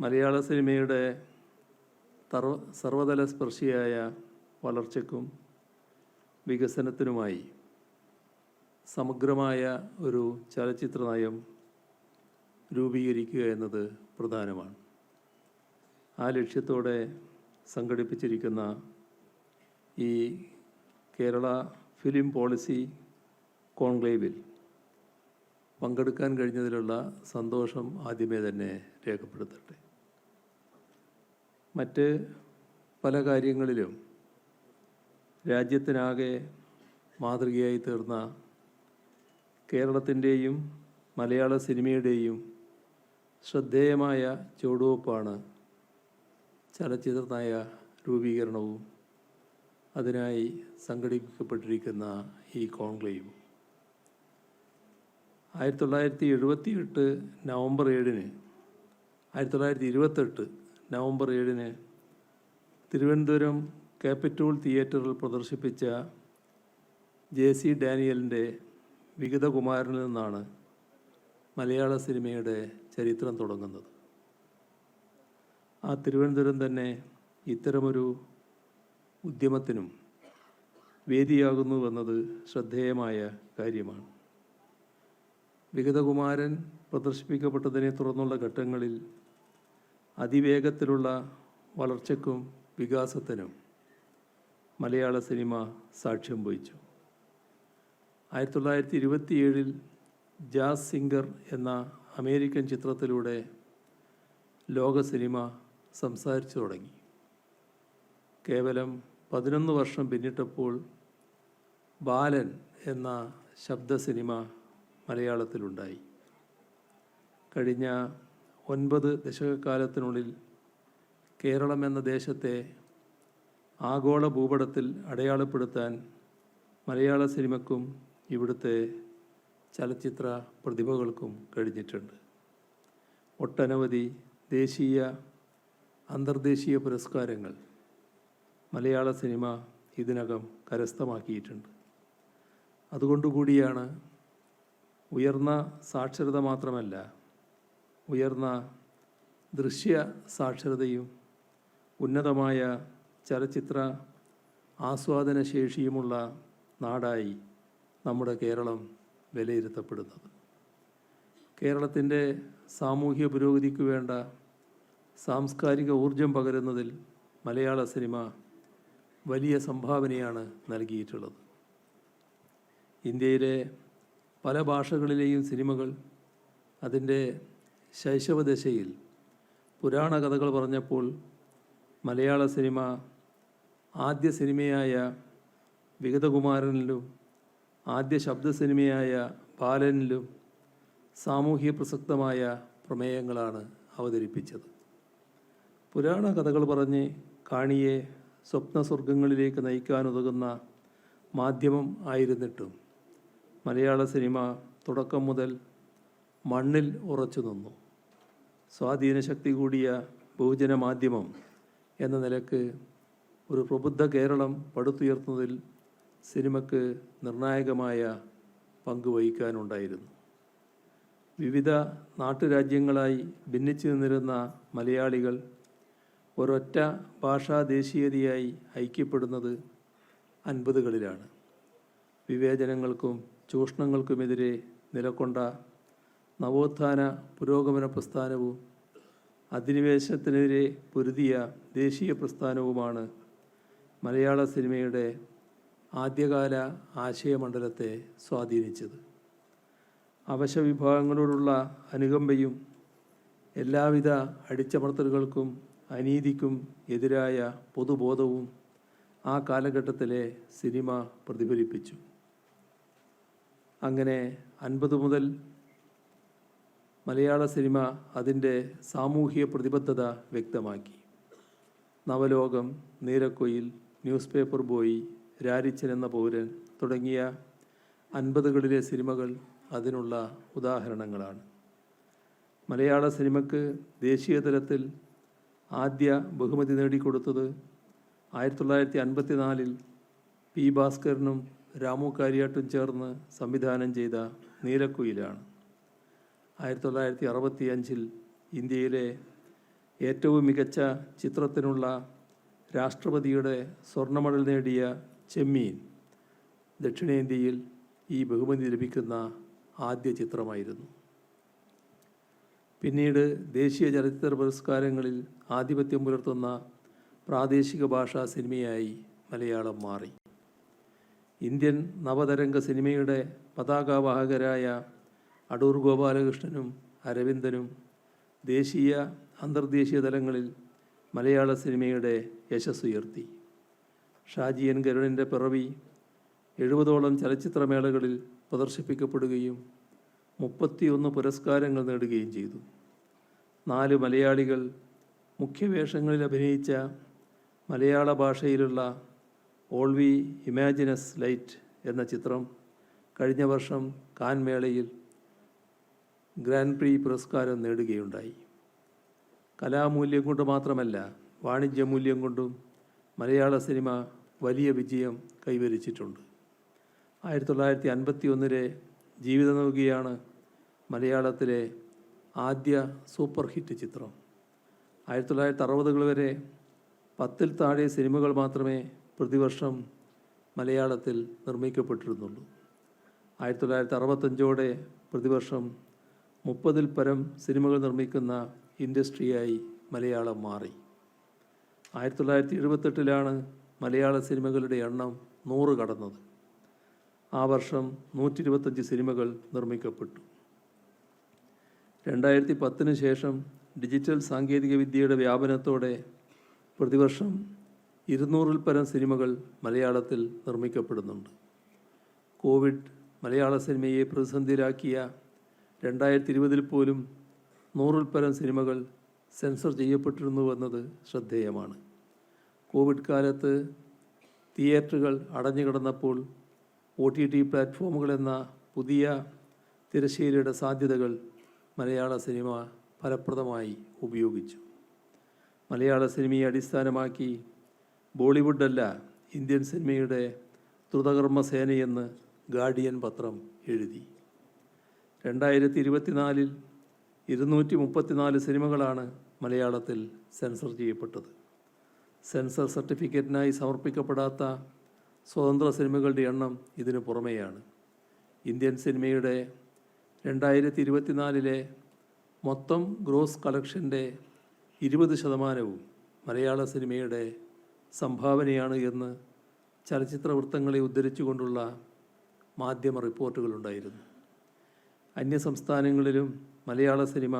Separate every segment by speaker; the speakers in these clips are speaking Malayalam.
Speaker 1: മലയാള സിനിമയുടെ സർവതല സ്പർശിയായ വളർച്ചയ്ക്കും വികസനത്തിനുമായി സമഗ്രമായ ഒരു ചലച്ചിത്ര നയം രൂപീകരിക്കുക എന്നത് പ്രധാനമാണ്. ആ ലക്ഷ്യത്തോടെ സംഘടിപ്പിച്ചിരിക്കുന്ന ഈ കേരള ഫിലിം പോളിസി കോൺക്ലേവിൽ പങ്കെടുക്കാൻ കഴിഞ്ഞതിലുള്ള സന്തോഷം ആദ്യമേ തന്നെ രേഖപ്പെടുത്തട്ടെ. മറ്റ് പല കാര്യങ്ങളിലും രാജ്യത്തിനാകെ മാതൃകയായി തീർന്ന കേരളത്തിൻ്റെയും മലയാള സിനിമയുടെയും ശ്രദ്ധേയമായ ചുവടുവെപ്പാണ് ചലച്ചിത്ര നയ രൂപീകരണവും അതിനായി സംഘടിപ്പിക്കപ്പെട്ടിരിക്കുന്ന ഈ കോൺക്ലേവും. 1978 നവംബർ 7-ന് 1928 നവംബർ 7-ന് തിരുവനന്തപുരം ക്യാപിറ്റോൾ തിയേറ്ററിൽ പ്രദർശിപ്പിച്ച JC ഡാനിയലിൻ്റെ വിഗതകുമാരനിൽ നിന്നാണ് മലയാള സിനിമയുടെ ചരിത്രം തുടങ്ങുന്നത്. ആ തിരുവനന്തപുരം തന്നെ ഇത്തരമൊരു ഉദ്യമത്തിനും വേദിയാകുന്നുവെന്നത് ശ്രദ്ധേയമായ കാര്യമാണ്. വിഗതകുമാരൻ പ്രദർശിപ്പിക്കപ്പെട്ടതിനെ തുടർന്നുള്ള ഘട്ടങ്ങളിൽ അതിവേഗത്തിലുള്ള വളർച്ചയ്ക്കും വികാസത്തിനും മലയാള സിനിമ സാക്ഷ്യം വഹിച്ചു. 1927 ജാസ് സിംഗർ എന്ന അമേരിക്കൻ ചിത്രത്തിലൂടെ ലോക സിനിമ സംസാരിച്ചു തുടങ്ങി. കേവലം 11 വർഷം പിന്നിട്ടപ്പോൾ ബാലൻ എന്ന ശബ്ദ സിനിമ മലയാളത്തിലുണ്ടായി. കഴിഞ്ഞ 9 ദശകക്കാലത്തിനുള്ളിൽ കേരളം എന്ന ദേശത്തെ ആഗോള ഭൂപടത്തിൽ അടയാളപ്പെടുത്താൻ മലയാള സിനിമയ്ക്കും ഇവിടുത്തെ ചലച്ചിത്ര പ്രതിഭകൾക്കും കഴിഞ്ഞിട്ടുണ്ട്. ഒട്ടനവധി ദേശീയ അന്തർദേശീയ പുരസ്കാരങ്ങൾ മലയാള സിനിമ ഇതിനകം കരസ്ഥമാക്കിയിട്ടുണ്ട്. അതുകൊണ്ടുകൂടിയാണ് ഉയർന്ന സാക്ഷരത മാത്രമല്ല, ഉയർന്ന ദൃശ്യ സാക്ഷരതയും ഉന്നതമായ ചലച്ചിത്ര ആസ്വാദന ശേഷിയുമുള്ള നാടായി നമ്മുടെ കേരളം വിലയിരുത്തപ്പെടുന്നത്. കേരളത്തിൻ്റെ സാമൂഹ്യ പുരോഗതിക്ക് വേണ്ട സാംസ്കാരിക ഊർജം പകരുന്നതിൽ മലയാള സിനിമ വലിയ സംഭാവനയാണ് നൽകിയിട്ടുള്ളത്. ഇന്ത്യയിലെ പല ഭാഷകളിലെയും സിനിമകൾ അതിൻ്റെ ശൈശവദശയിൽ പുരാണ കഥകൾ പറഞ്ഞപ്പോൾ മലയാള സിനിമ ആദ്യ സിനിമയായ വിഗതകുമാരനിലും ആദ്യ ശബ്ദ സിനിമയായ ബാലനിലും സാമൂഹ്യ പ്രസക്തമായ പ്രമേയങ്ങളാണ് അവതരിപ്പിച്ചത്. പുരാണ കഥകൾ പറഞ്ഞ് കാണിയെ സ്വപ്നസ്വർഗങ്ങളിലേക്ക് നയിക്കാനുതകുന്ന മാധ്യമം ആയിരുന്നിട്ടും മലയാള സിനിമ തുടക്കം മുതൽ മണ്ണിൽ ഉറച്ചു നിന്നു. സ്വാധീനശക്തി കൂടിയ ബഹുജന മാധ്യമം എന്ന നിലക്ക് ഒരു പ്രബുദ്ധ കേരളം പടുത്തുയർത്തുന്നതിൽ സിനിമയ്ക്ക് നിർണായകമായ പങ്കുവഹിക്കാനുണ്ടായിരുന്നു. വിവിധ നാട്ടുരാജ്യങ്ങളായി ഭിന്നിച്ചു നിന്നിരുന്ന മലയാളികൾ ഒരൊറ്റ ഭാഷാ ദേശീയതയായി ഐക്യപ്പെടുന്നത് 50കളിലാണ്. വിവേചനങ്ങൾക്കും ചൂഷണങ്ങൾക്കുമെതിരെ നിലകൊണ്ട നവോത്ഥാന പുരോഗമന പ്രസ്ഥാനവും അധിനിവേശത്തിനെതിരെ പൊരുതിയ ദേശീയ പ്രസ്ഥാനവുമാണ് മലയാള സിനിമയുടെ ആദ്യകാല ആശയമണ്ഡലത്തെ സ്വാധീനിച്ചത്. അവശവിഭാഗങ്ങളോടുള്ള അനുകമ്പയും എല്ലാവിധ അടിച്ചമർത്തലുകൾക്കും അനീതിക്കും എതിരായ പൊതുബോധവും ആ കാലഘട്ടത്തിലെ സിനിമ പ്രതിഫലിപ്പിച്ചു. അങ്ങനെ 50 മുതൽ മലയാള സിനിമ അതിൻ്റെ സാമൂഹിക പ്രതിബദ്ധത വ്യക്തമാക്കി. നവലോകം, Neelakuyil, news paper boy, Rarichan എന്ന പൗരൻ തുടങ്ങിയ 50കളിലെ സിനിമകൾ അതിനുള്ള ഉദാഹരണങ്ങളാണ്. മലയാള സിനിമയ്ക്ക് ദേശീയ തലത്തിൽ ആദ്യ ബഹുമതി നേടിക്കൊടുത്തത് 1954 പി ഭാസ്കരനും രാമു കാര്യാട്ടും ചേർന്ന് സംവിധാനം ചെയ്ത നീലക്കുയിലാണ്. 1965 ഇന്ത്യയിലെ ഏറ്റവും മികച്ച ചിത്രത്തിനുള്ള രാഷ്ട്രപതിയുടെ സ്വർണ്ണ മെഡൽ നേടിയ ചെമ്മീൻ ദക്ഷിണേന്ത്യയിൽ ഈ ബഹുമതി ലഭിക്കുന്ന ആദ്യ ചിത്രമായിരുന്നു. പിന്നീട് ദേശീയ ചലച്ചിത്ര പുരസ്കാരങ്ങളിൽ ആധിപത്യം പുലർത്തുന്ന പ്രാദേശിക ഭാഷാ സിനിമയായി മലയാളം മാറി. ഇന്ത്യൻ നവതരംഗ സിനിമയുടെ പതാകവാഹകരായ അടൂർ ഗോപാലകൃഷ്ണനും അരവിന്ദനും ദേശീയ അന്തർദേശീയ തലങ്ങളിൽ മലയാള സിനിമയുടെ യശസ്സുയർത്തി. ഷാജി എൻ കരുണിൻ്റെ പിറവി 70ഓളം ചലച്ചിത്രമേളകളിൽ പ്രദർശിപ്പിക്കപ്പെടുകയും 31 പുരസ്കാരങ്ങൾ നേടുകയും ചെയ്തു. 4 മലയാളികൾ മുഖ്യവേഷങ്ങളിൽ അഭിനയിച്ച മലയാള ഭാഷയിലുള്ള ഓൾ വി ഇമാജിനസ് ലൈറ്റ് എന്ന ചിത്രം കഴിഞ്ഞ വർഷം കാൻ മേളയിൽ ഗ്രാൻഡ് പ്രീ പുരസ്കാരം നേടുകയുണ്ടായി. കലാമൂല്യം കൊണ്ട് മാത്രമല്ല, വാണിജ്യമൂല്യം കൊണ്ടും മലയാള സിനിമ വലിയ വിജയം കൈവരിച്ചിട്ടുണ്ട്. 1951 ജീവിതനൗകിയാണ് മലയാളത്തിലെ ആദ്യ സൂപ്പർ ഹിറ്റ് ചിത്രം. 1960 വരെ 10-ൽ താഴെ സിനിമകൾ മാത്രമേ പ്രതിവർഷം മലയാളത്തിൽ നിർമ്മിക്കപ്പെട്ടിരുന്നുള്ളൂ. 1965 പ്രതിവർഷം 30-ൽ പരം സിനിമകൾ നിർമ്മിക്കുന്ന ഇൻഡസ്ട്രിയായി മലയാളം മാറി. 1978 മലയാള സിനിമകളുടെ എണ്ണം 100 കടന്നത്. ആ വർഷം 125 സിനിമകൾ നിർമ്മിക്കപ്പെട്ടു. 2010 ശേഷം ഡിജിറ്റൽ സാങ്കേതികവിദ്യയുടെ വ്യാപനത്തോടെ പ്രതിവർഷം 200-ൽ പരം സിനിമകൾ മലയാളത്തിൽ നിർമ്മിക്കപ്പെടുന്നുണ്ട്. കോവിഡ് മലയാള സിനിമയെ പ്രതിസന്ധിയിലാക്കിയ 2020 പോലും 100-ൽ പരം സിനിമകൾ സെൻസർ ചെയ്യപ്പെട്ടിരുന്നുവെന്നത് ശ്രദ്ധേയമാണ്. കോവിഡ് കാലത്ത് തിയേറ്ററുകൾ അടഞ്ഞുകിടന്നപ്പോൾ OTT പ്ലാറ്റ്ഫോമുകൾ എന്ന പുതിയ തിരശ്ശീലയുടെ സാധ്യതകൾ മലയാള സിനിമ ഫലപ്രദമായി ഉപയോഗിച്ചു. മലയാള സിനിമയെ അടിസ്ഥാനമാക്കി ബോളിവുഡല്ല ഇന്ത്യൻ സിനിമയുടെ ദ്രുതകർമ്മസേനയെന്ന് ഗാർഡിയൻ പത്രം എഴുതി. 2024 234 സിനിമകളാണ് മലയാളത്തിൽ സെൻസർ ചെയ്യപ്പെട്ടത്. സെൻസർ സർട്ടിഫിക്കറ്റിനായി സമർപ്പിക്കപ്പെടാത്ത സ്വതന്ത്ര സിനിമകളുടെ എണ്ണം ഇതിനു പുറമെയാണ്. ഇന്ത്യൻ സിനിമയുടെ 2024 മൊത്തം ഗ്രോസ് കളക്ഷൻ്റെ 20% മലയാള സിനിമയുടെ സംഭാവനയാണ് എന്ന് ചലച്ചിത്ര വൃത്തങ്ങളെ ഉദ്ധരിച്ചുകൊണ്ടുള്ള മാധ്യമ റിപ്പോർട്ടുകളുണ്ടായിരുന്നു. അന്യസംസ്ഥാനങ്ങളിലും മലയാള സിനിമ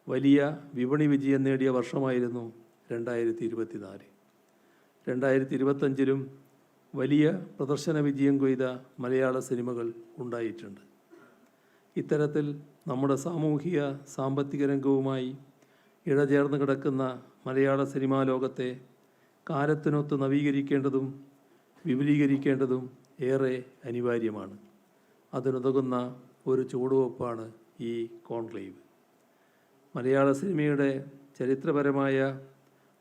Speaker 1: വലിയ വിപണി വിജയം നേടിയ വർഷമായിരുന്നു 2024. 2025 വലിയ പ്രദർശന വിജയം കൊയ്ത മലയാള സിനിമകൾ ഉണ്ടായിട്ടുണ്ട്. ഇത്തരത്തിൽ നമ്മുടെ സാമൂഹിക സാമ്പത്തിക രംഗവുമായി ഇഴചേർന്ന് കിടക്കുന്ന മലയാള സിനിമാ ലോകത്തെ കാലത്തിനൊത്ത് നവീകരിക്കേണ്ടതും വിപുലീകരിക്കേണ്ടതും ഏറെ അനിവാര്യമാണ്. അതിനുതകുന്ന ഒരു ചുവടുവെപ്പാണ് ഈ കോൺക്ലേവ്. മലയാള സിനിമയുടെ ചരിത്രപരമായ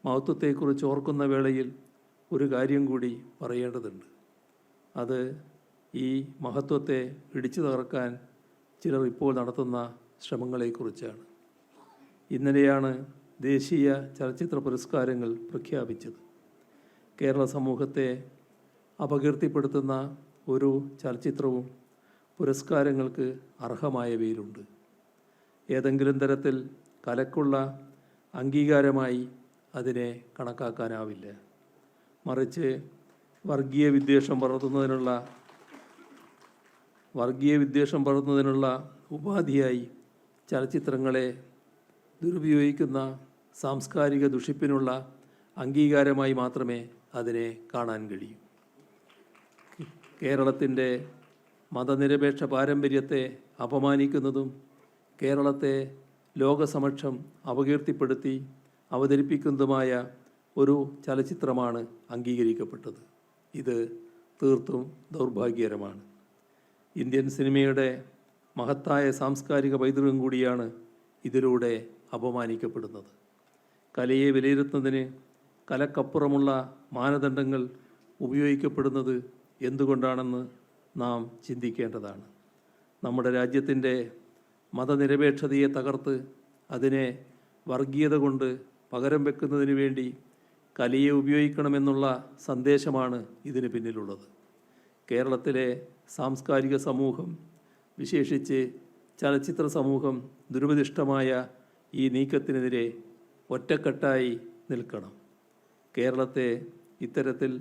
Speaker 1: മഹത്വത്തെക്കുറിച്ച് ഓർക്കുന്ന വേളയിൽ ഒരു കാര്യം കൂടി പറയേണ്ടതുണ്ട്. അത് ഈ മഹത്വത്തെ ഇടിച്ചു തകർക്കാൻ ചിലർ ഇപ്പോൾ നടത്തുന്ന ശ്രമങ്ങളെക്കുറിച്ചാണ്. ഇന്നലെയാണ് ദേശീയ ചലച്ചിത്ര പുരസ്കാരങ്ങൾ പ്രഖ്യാപിച്ചത്. കേരള സമൂഹത്തെ അപകീർത്തിപ്പെടുത്തുന്ന ഒരു ചലച്ചിത്രവും പുരസ്കാരങ്ങൾക്ക് അർഹമായവയിലുണ്ട്. ഏതെങ്കിലും തരത്തിൽ കലക്കുള്ള അംഗീകാരമായി അതിനെ കണക്കാക്കാനാവില്ല. മറിച്ച് വർഗീയ വിദ്വേഷം പടർത്തുന്നതിനുള്ള ഉപാധിയായി ചലച്ചിത്രങ്ങളെ ദുരുപയോഗിക്കുന്ന സാംസ്കാരിക ദുഷിപ്പിനുള്ള അംഗീകാരമായി മാത്രമേ അതിനെ കാണാൻ കഴിയൂ. കേരളത്തിൻ്റെ മതനിരപേക്ഷ പാരമ്പര്യത്തെ അപമാനിക്കുന്നതും കേരളത്തെ ലോകസമക്ഷം അപകീർത്തിപ്പെടുത്തി അവതരിപ്പിക്കുന്നതുമായ ഒരു ചലച്ചിത്രമാണ് അംഗീകരിക്കപ്പെട്ടത്. ഇത് തീർത്തും ദൗർഭാഗ്യകരമാണ്. ഇന്ത്യൻ സിനിമയുടെ മഹത്തായ സാംസ്കാരിക പൈതൃകം കൂടിയാണ് ഇതിലൂടെ അപമാനിക്കപ്പെടുന്നത്. കലയെ വിലയിരുത്തുന്നതിന് കലക്കപ്പുറമുള്ള മാനദണ്ഡങ്ങൾ ഉപയോഗിക്കപ്പെടുന്നത് എന്തുകൊണ്ടാണെന്ന് നാം ചിന്തിക്കേണ്ടതാണ്. നമ്മുടെ രാജ്യത്തിൻ്റെ മതനിരപേക്ഷതയെ തകർത്ത് അതിനെ വർഗീയത കൊണ്ട് പകരം വെക്കുന്നതിന് വേണ്ടി കലയെ ഉപയോഗിക്കണമെന്നുള്ള സന്ദേശമാണ് ഇതിന് പിന്നിലുള്ളത്. കേരളത്തിലെ സാംസ്കാരിക സമൂഹം, വിശേഷിച്ച് ചലച്ചിത്ര സമൂഹം ദുരുപദിഷ്ടമായ ഈ നീക്കത്തിനെതിരെ ഒറ്റക്കെട്ടായി നിൽക്കണം. കേരളത്തെ ഇത്തരത്തിൽ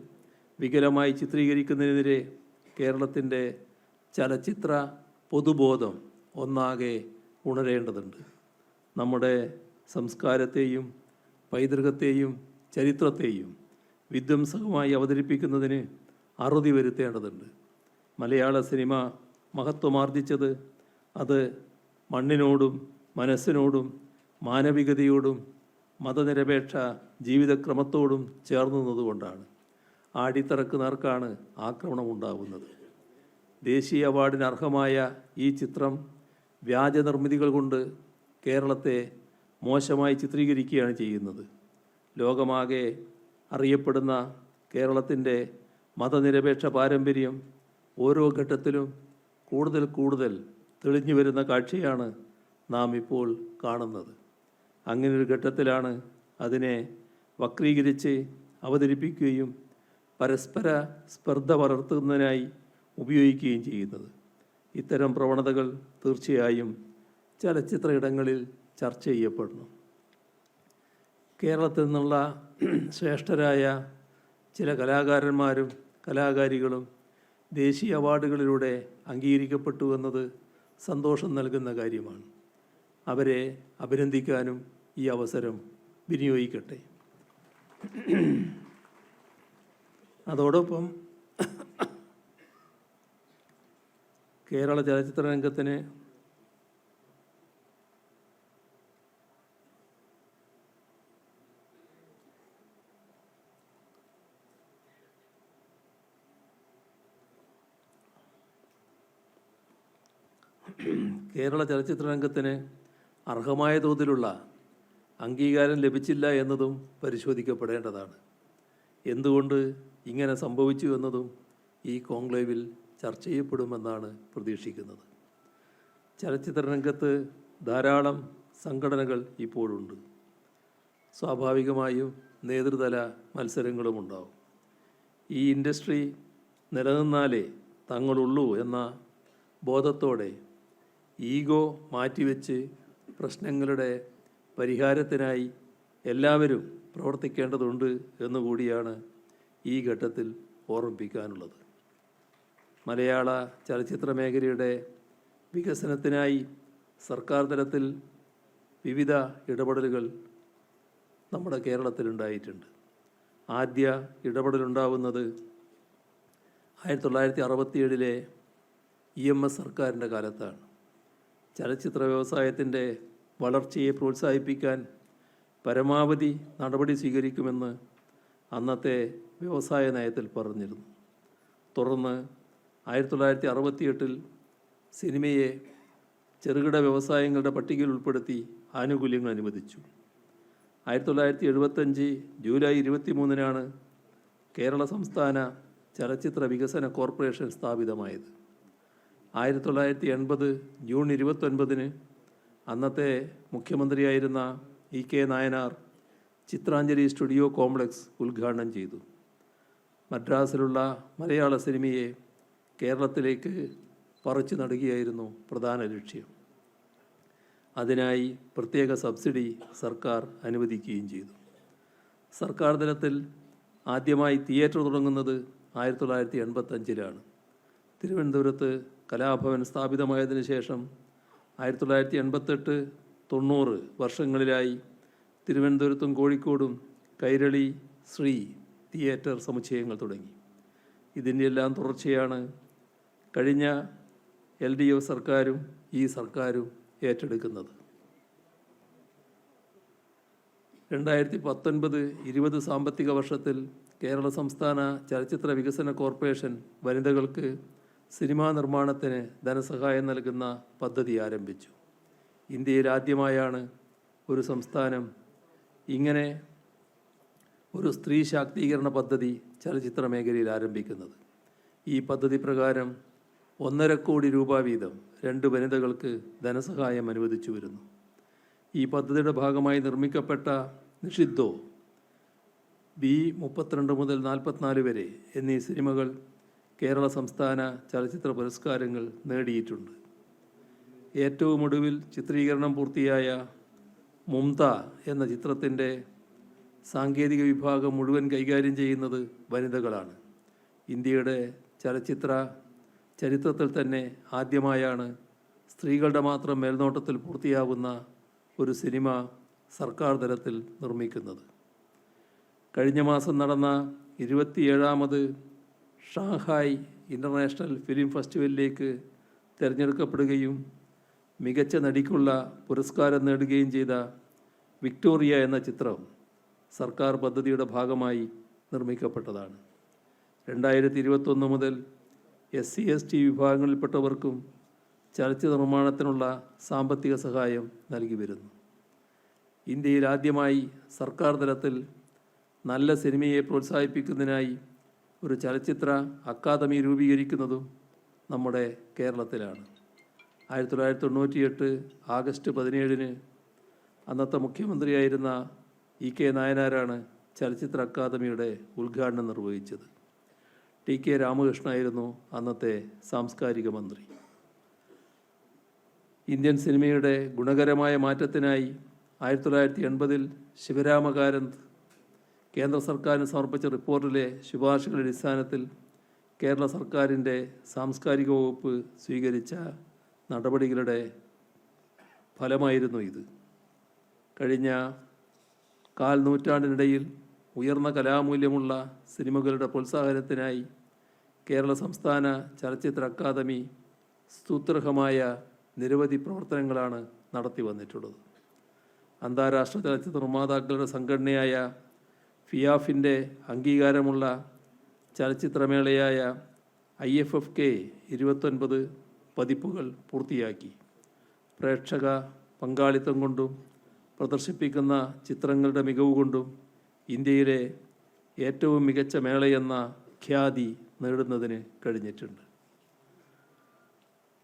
Speaker 1: വികലമായി ചിത്രീകരിക്കുന്നതിനെതിരെ കേരളത്തിൻ്റെ ചലച്ചിത്ര പൊതുബോധം ഒന്നാകെ ഉണരേണ്ടതുണ്ട്. നമ്മുടെ സംസ്കാരത്തെയും പൈതൃകത്തെയും ചരിത്രത്തെയും വിധ്വംസകമായി അവതരിപ്പിക്കുന്നതിന് അറുതി വരുത്തേണ്ടതുണ്ട്. മലയാള സിനിമ മഹത്വമാർജിച്ചത് അത് മണ്ണിനോടും മനസ്സിനോടും മാനവികതയോടും മതനിരപേക്ഷ ജീവിതക്രമത്തോടും ചേർന്നു നിന്നതുകൊണ്ടാണ്. ആടിത്തറക്ക് നേർക്കാണ് ആക്രമണം ഉണ്ടാകുന്നത്. ദേശീയ അവാർഡിന് അർഹമായ ഈ ചിത്രം വ്യാജ നിർമ്മിതികൾ കൊണ്ട് കേരളത്തെ മോശമായി ചിത്രീകരിക്കുകയാണ് ചെയ്യുന്നത്. ലോകമാകെ അറിയപ്പെടുന്ന കേരളത്തിൻ്റെ മതനിരപേക്ഷ പാരമ്പര്യം ഓരോ ഘട്ടത്തിലും കൂടുതൽ കൂടുതൽ തെളിഞ്ഞു വരുന്ന കാഴ്ചയാണ് നാം ഇപ്പോൾ കാണുന്നത്. അങ്ങനൊരു ഘട്ടത്തിലാണ് അതിനെ വക്രീകരിച്ച് അവതരിപ്പിക്കുകയും പരസ്പര സ്പർദ്ധ വളർത്തുന്നതിനായി ഉപയോഗിക്കുകയും ചെയ്യുന്നത്. ഇത്തരം പ്രവണതകൾ തീർച്ചയായും ചലച്ചിത്ര ഇടങ്ങളിൽ ചർച്ച ചെയ്യപ്പെടണം. കേരളത്തിൽ നിന്നുള്ള ശ്രേഷ്ഠരായ ചില കലാകാരന്മാരും കലാകാരികളും ദേശീയ അവാർഡുകളിലൂടെ അംഗീകരിക്കപ്പെട്ടു എന്നത് സന്തോഷം നൽകുന്ന കാര്യമാണ്. അവരെ അഭിനന്ദിക്കാനും ഈ അവസരം വിനിയോഗിക്കട്ടെ. അതോടൊപ്പം കേരള ചലച്ചിത്ര രംഗത്തിന് അർഹമായ തോതിലുള്ള അംഗീകാരം ലഭിച്ചില്ല എന്നതും പരിശോധിക്കപ്പെടേണ്ടതാണ്. എന്തുകൊണ്ട് ഇങ്ങനെ സംഭവിച്ചു എന്നതും ഈ കോൺക്ലേവിൽ ചർച്ച ചെയ്യപ്പെടുമെന്നാണ് പ്രതീക്ഷിക്കുന്നത്. ചലച്ചിത്ര രംഗത്ത് ധാരാളം സംഘടനകൾ ഇപ്പോഴുണ്ട്. സ്വാഭാവികമായും നേതൃതല മത്സരങ്ങളും ഉണ്ടാവും. ഈ ഇൻഡസ്ട്രി നിലനിന്നാലേ തങ്ങളുള്ളൂ എന്ന ബോധത്തോടെ ഈഗോ മാറ്റിവെച്ച് പ്രശ്നങ്ങളുടെ പരിഹാരത്തിനായി എല്ലാവരും പ്രവർത്തിക്കേണ്ടതുണ്ട് എന്നുകൂടിയാണ് ഈ ഘട്ടത്തിൽ ഓർമ്മിപ്പിക്കാനുള്ളത്. മലയാള ചലച്ചിത്ര മേഖലയുടെ വികസനത്തിനായി സർക്കാർ തലത്തിൽ വിവിധ ഇടപെടലുകൾ നമ്മുടെ കേരളത്തിലുണ്ടായിട്ടുണ്ട്. ആദ്യ ഇടപെടലുണ്ടാവുന്നത് 1967 EMS സർക്കാരിൻ്റെ കാലത്താണ്. ചലച്ചിത്ര വ്യവസായത്തിൻ്റെ വളർച്ചയെ പ്രോത്സാഹിപ്പിക്കാൻ പരമാവധി നടപടി സ്വീകരിക്കുമെന്ന് അന്നത്തെ വ്യവസായ നയത്തിൽ പറഞ്ഞിരുന്നു. തുടർന്ന് 1968 സിനിമയെ ചെറുകിട വ്യവസായങ്ങളുടെ പട്ടികയിൽ ഉൾപ്പെടുത്തി ആനുകൂല്യങ്ങൾ അനുവദിച്ചു. 1975 ജൂലൈ 23 കേരള സംസ്ഥാന ചലച്ചിത്ര വികസന കോർപ്പറേഷൻ സ്ഥാപിതമായത്. 1980 ജൂൺ 29 അന്നത്തെ മുഖ്യമന്ത്രിയായിരുന്ന EK Nayanar Chitranjali studio complex ഉദ്ഘാടനം ചെയ്തു. മദ്രാസിലുള്ള മലയാള സിനിമയെ കേരളത്തിലേക്ക് പറിച്ചു നടുകയായിരുന്നു പ്രധാന ലക്ഷ്യം. അതിനായി പ്രത്യേക സബ്സിഡി സർക്കാർ അനുവദിക്കുകയും ചെയ്തു. സർക്കാർ തലത്തിൽ ആദ്യമായി തിയേറ്റർ തുടങ്ങുന്നത് 1985 തിരുവനന്തപുരത്ത് കലാഭവൻ സ്ഥാപിതമായതിനു ശേഷം 1988, 90 വർഷങ്ങളിലായി തിരുവനന്തപുരത്തും കോഴിക്കോടും കൈരളി, ശ്രീ തിയേറ്റർ സമുച്ചയങ്ങൾ തുടങ്ങി. ഇതിൻ്റെ എല്ലാം തുടർച്ചയാണ് കഴിഞ്ഞ LDF സർക്കാരും ഈ സർക്കാരും ഏറ്റെടുക്കുന്നത്. 2019-20 സാമ്പത്തിക വർഷത്തിൽ കേരള സംസ്ഥാന ചലച്ചിത്ര വികസന കോർപ്പറേഷൻ വനിതകൾക്ക് സിനിമാ നിർമ്മാണത്തിന് ധനസഹായം നൽകുന്ന പദ്ധതി ആരംഭിച്ചു. ഇന്ത്യയിൽ ആദ്യമായാണ് ഒരു സംസ്ഥാനം ഇങ്ങനെ ഒരു സ്ത്രീ ശാക്തീകരണ പദ്ധതി ചലച്ചിത്ര മേഖലയിൽ ആരംഭിക്കുന്നത്. ഈ പദ്ധതി പ്രകാരം 1.5 കോടി രൂപ വീതം 2 വനിതകൾക്ക് ധനസഹായം അനുവദിച്ചു വരുന്നു. ഈ പദ്ധതിയുടെ ഭാഗമായി നിർമ്മിക്കപ്പെട്ട നിഷിദ്ധോ, B32 മുതൽ 44 വരെ എന്നീ സിനിമകൾ കേരള സംസ്ഥാന ചലച്ചിത്ര പുരസ്കാരങ്ങൾ നേടിയിട്ടുണ്ട്. ഏറ്റവും ഒടുവിൽ ചിത്രീകരണം പൂർത്തിയായ മുംത എന്ന ചിത്രത്തിൻ്റെ സാങ്കേതിക വിഭാഗം മുഴുവൻ കൈകാര്യം ചെയ്യുന്നത് വനിതകളാണ്. ഇന്ത്യയുടെ ചരിത്രത്തിൽ തന്നെ ആദ്യമായാണ് സ്ത്രീകളുടെ മാത്രം മേൽനോട്ടത്തിൽ പൂർത്തിയാവുന്ന ഒരു സിനിമ സർക്കാർ തലത്തിൽ നിർമ്മിക്കുന്നത്. കഴിഞ്ഞ മാസം നടന്ന 27ാമത് ഷാങ്ഹായ് ഇൻ്റർനാഷണൽ ഫിലിം ഫെസ്റ്റിവലിലേക്ക് തിരഞ്ഞെടുക്കപ്പെടുകയും മികച്ച നടിക്കുള്ള പുരസ്കാരം നേടുകയും ചെയ്ത വിക്ടോറിയ എന്ന ചിത്രം സർക്കാർ പദ്ധതിയുടെ ഭാഗമായി നിർമ്മിക്കപ്പെട്ടതാണ്. 2021 മുതൽ SC/ST വിഭാഗങ്ങളിൽപ്പെട്ടവർക്കും ചലച്ചിത്ര നിർമ്മാണത്തിനുള്ള സാമ്പത്തിക സഹായം നൽകി വരുന്നു. ഇന്ത്യയിൽ ആദ്യമായി സർക്കാർ തലത്തിൽ നല്ല സിനിമയെ പ്രോത്സാഹിപ്പിക്കുന്നതിനായി ഒരു ചലച്ചിത്ര അക്കാദമി രൂപീകരിക്കുന്നതും നമ്മുടെ കേരളത്തിലാണ്. 1998 ആഗസ്റ്റ് 17 അന്നത്തെ മുഖ്യമന്ത്രിയായിരുന്ന E.K. നായനാരാണ് ചലച്ചിത്ര അക്കാദമിയുടെ ഉദ്ഘാടനം നിർവഹിച്ചത്. T.K. രാമകൃഷ്ണനായിരുന്നു അന്നത്തെ സാംസ്കാരിക മന്ത്രി. ഇന്ത്യൻ സിനിമയുടെ ഗുണകരമായ മാറ്റത്തിനായി 1980 ശിവരാമകാരന്ത് കേന്ദ്ര സർക്കാരിന് സമർപ്പിച്ച റിപ്പോർട്ടിലെ ശുപാർശകളുടെ അടിസ്ഥാനത്തിൽ കേരള സർക്കാരിൻ്റെ സാംസ്കാരിക വകുപ്പ് സ്വീകരിച്ച നടപടികളുടെ ഫലമായിരുന്നു ഇത്. കഴിഞ്ഞ നൂറ്റാണ്ടിനിടയിൽ ഉയർന്ന കലാമൂല്യമുള്ള സിനിമകളുടെ പ്രോത്സാഹനത്തിനായി കേരള സംസ്ഥാന ചലച്ചിത്ര അക്കാദമി സ്തുത്യർഹമായ നിരവധി പ്രവർത്തനങ്ങളാണ് നടത്തി വന്നിട്ടുള്ളത്. അന്താരാഷ്ട്ര ചലച്ചിത്ര നിർമ്മാതാക്കളുടെ സംഘടനയായ ഫിയാഫിൻ്റെ അംഗീകാരമുള്ള ചലച്ചിത്രമേളയായ IFFK 29 പതിപ്പുകൾ പൂർത്തിയാക്കി. പ്രേക്ഷക പങ്കാളിത്തം കൊണ്ടും പ്രദർശിപ്പിക്കുന്ന ചിത്രങ്ങളുടെ മികവ് കൊണ്ടും ഇന്ത്യയിലെ ഏറ്റവും മികച്ച മേളയെന്ന ഖ്യാതി നേടുന്നതിന് കഴിഞ്ഞിട്ടുണ്ട്.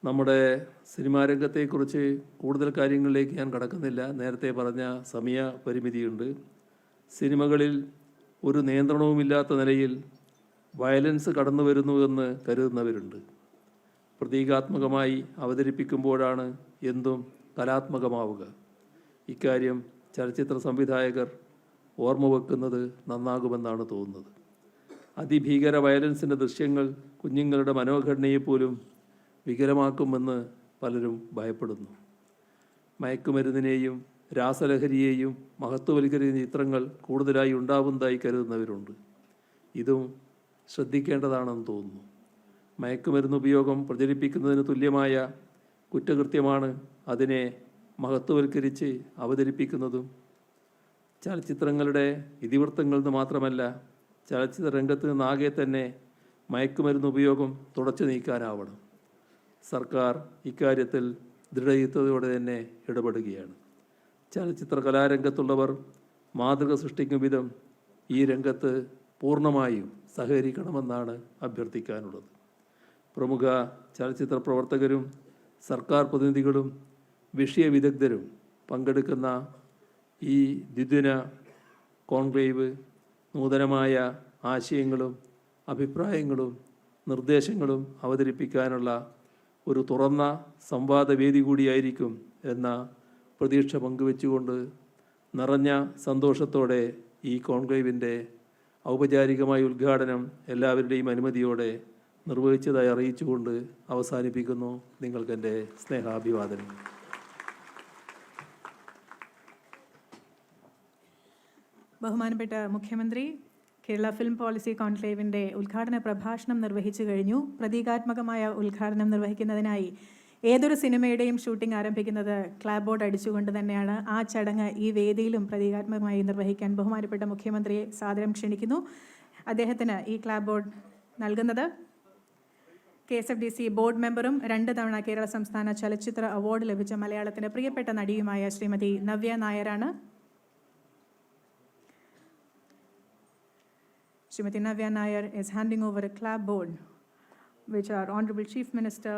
Speaker 1: നമ്മുടെ സിനിമാ രംഗത്തെക്കുറിച്ച് കൂടുതൽ കാര്യങ്ങളിലേക്ക് ഞാൻ കടക്കുന്നില്ല. നേരത്തെ പറഞ്ഞ സമയ പരിമിതിയുണ്ട്. സിനിമകളിൽ ഒരു നിയന്ത്രണവുമില്ലാത്ത നിലയിൽ വയലൻസ് കടന്നു വരുന്നുവെന്ന് കരുതുന്നവരുണ്ട്. പ്രതീകാത്മകമായി അവതരിപ്പിക്കുമ്പോഴാണ് എന്തും കലാത്മകമാവുക. ഇക്കാര്യം ചലച്ചിത്ര സംവിധായകർ ഓർമ്മ വെക്കുന്നത് നന്നാകുമെന്നാണ് തോന്നുന്നത്. അതിഭീകര വയലൻസിൻ്റെ ദൃശ്യങ്ങൾ കുഞ്ഞുങ്ങളുടെ മനോഘടനയെപ്പോലും വികലമാക്കുമെന്ന് പലരും ഭയപ്പെടുന്നു. മയക്കുമരുന്നിനെയും രാസലഹരിയെയും മഹത്വവൽക്കരിക്കുന്ന ചിത്രങ്ങൾ കൂടുതലായി ഉണ്ടാവുന്നതായി കരുതുന്നവരുണ്ട്. ഇതും ശ്രദ്ധിക്കേണ്ടതാണെന്ന് തോന്നുന്നു. മയക്കുമരുന്ന് ഉപയോഗം പ്രചരിപ്പിക്കുന്നതിന് തുല്യമായ കുറ്റകൃത്യമാണ് അതിനെ മഹത്വവൽക്കരിച്ച് അവതരിപ്പിക്കുന്നതും. ചലച്ചിത്രങ്ങളുടെ ഇതിവൃത്തങ്ങളിൽ നിന്ന് മാത്രമല്ല, ചലച്ചിത്ര രംഗത്ത് നിന്നാകെ തന്നെ മയക്കുമരുന്ന് ഉപയോഗം തുടച്ചു നീക്കാനാവണം. സർക്കാർ ഇക്കാര്യത്തിൽ ദൃഢചിത്തതയോടെ തന്നെ ഇടപെടുകയാണ്. ചലച്ചിത്ര കലാരംഗത്തുള്ളവർ മാതൃക സൃഷ്ടിക്കും വിധം ഈ രംഗത്ത് പൂർണ്ണമായും സഹകരിക്കണമെന്നാണ് അഭ്യർത്ഥിക്കാനുള്ളത്. പ്രമുഖ ചലച്ചിത്ര പ്രവർത്തകരും സർക്കാർ പ്രതിനിധികളും വിഷയവിദഗ്ധരും പങ്കെടുക്കുന്ന ഈ ദ്വിദിന കോൺക്ലേവ് നൂതനമായ ആശയങ്ങളും അഭിപ്രായങ്ങളും നിർദ്ദേശങ്ങളും അവതരിപ്പിക്കാനുള്ള ഒരു തുറന്ന സംവാദവേദി കൂടിയായിരിക്കും എന്ന പ്രതീക്ഷ പങ്കുവെച്ചുകൊണ്ട് നിറഞ്ഞ സന്തോഷത്തോടെ ഈ കോൺക്ലേവിൻ്റെ ഔപചാരികമായ ഉദ്ഘാടനം എല്ലാവരുടെയും അനുമതിയോടെ നിർവഹിച്ചതായി അറിയിച്ചുകൊണ്ട് അവസാനിപ്പിക്കുന്നു. നിങ്ങൾക്കെൻ്റെ സ്നേഹാഭിവാദനം.
Speaker 2: ബഹുമാനപ്പെട്ട മുഖ്യമന്ത്രി കേരള ഫിലിം പോളിസി കോൺക്ലേവിൻ്റെ ഉദ്ഘാടന പ്രഭാഷണം നിർവഹിച്ചു കഴിഞ്ഞു. പ്രതീകാത്മകമായ ഉദ്ഘാടനം നിർവഹിക്കുന്നതിനായി ഏതൊരു സിനിമയുടെയും ഷൂട്ടിംഗ് ആരംഭിക്കുന്നത് ക്ലാപ്പ് ബോർഡ് അടിച്ചുകൊണ്ട് തന്നെയാണ്. ആ ചടങ്ങ് ഈ വേദിയിലും പ്രതീകാത്മകമായി നിർവഹിക്കാൻ ബഹുമാനപ്പെട്ട മുഖ്യമന്ത്രിയെ സാദരം ക്ഷണിക്കുന്നു. അദ്ദേഹത്തിന് ഈ ക്ലാപ്പ് ബോർഡ് നൽകുന്നത് KSFDC ബോർഡ് മെമ്പറും 2 തവണ കേരള സംസ്ഥാന ചലച്ചിത്ര അവാർഡ് ലഭിച്ച മലയാളത്തിൻ്റെ പ്രിയപ്പെട്ട നടിയുമായ ശ്രീമതി നവ്യ നായരാണ്. Srimati Navya Nair is handing over a clapboard which our Honorable Chief Minister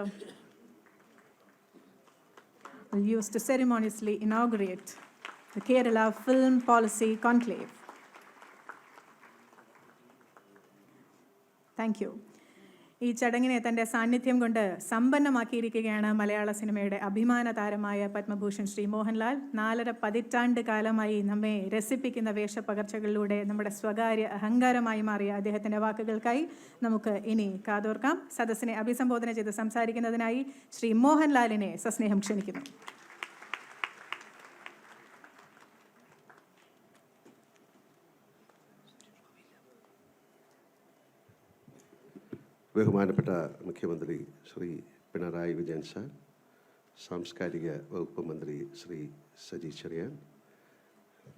Speaker 2: will use to ceremoniously inaugurate the Kerala Film Policy Conclave. Thank you. ഈ ചടങ്ങിനെ തൻ്റെ സാന്നിധ്യം കൊണ്ട് സമ്പന്നമാക്കിയിരിക്കുകയാണ് മലയാള സിനിമയുടെ അഭിമാന താരമായ പത്മഭൂഷൺ ശ്രീ മോഹൻലാൽ. 4.5 പതിറ്റാണ്ട് കാലമായി നമ്മെ രസിപ്പിക്കുന്ന വേഷപ്പകർച്ചകളിലൂടെ നമ്മുടെ സ്വകാര്യ അഹങ്കാരമായി മാറിയ അദ്ദേഹത്തിൻ്റെ വാക്കുകൾക്കായി നമുക്ക് ഇനി കാതോർക്കാം. സദസ്സിനെ അഭിസംബോധന ചെയ്ത് സംസാരിക്കുന്നതിനായി ശ്രീ മോഹൻലാലിനെ സസ്നേഹം ക്ഷണിക്കുന്നു.
Speaker 3: ബഹുമാനപ്പെട്ട മുഖ്യമന്ത്രി ശ്രീ പിണറായി വിജയൻ സാർ, സാംസ്കാരിക വകുപ്പ് മന്ത്രി ശ്രീ സജി ചെറിയാൻ,